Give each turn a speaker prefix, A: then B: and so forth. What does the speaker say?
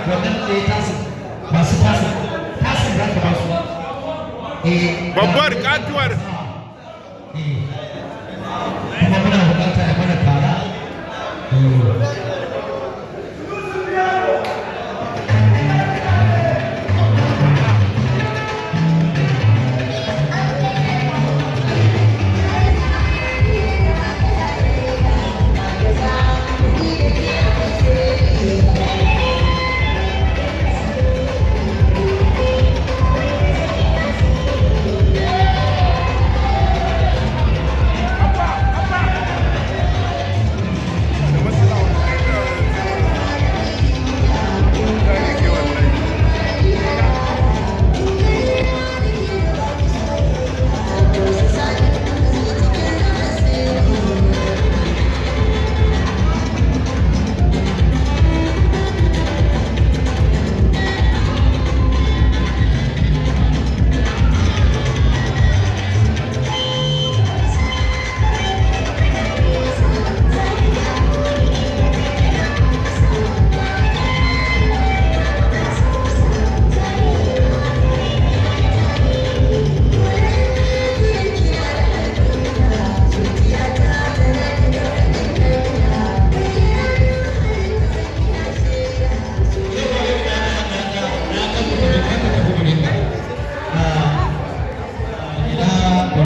A: wannan da ya tasu masu tasu tasu da ka ba su
B: babbar katuwar
A: kuma muna bukata ya mana kara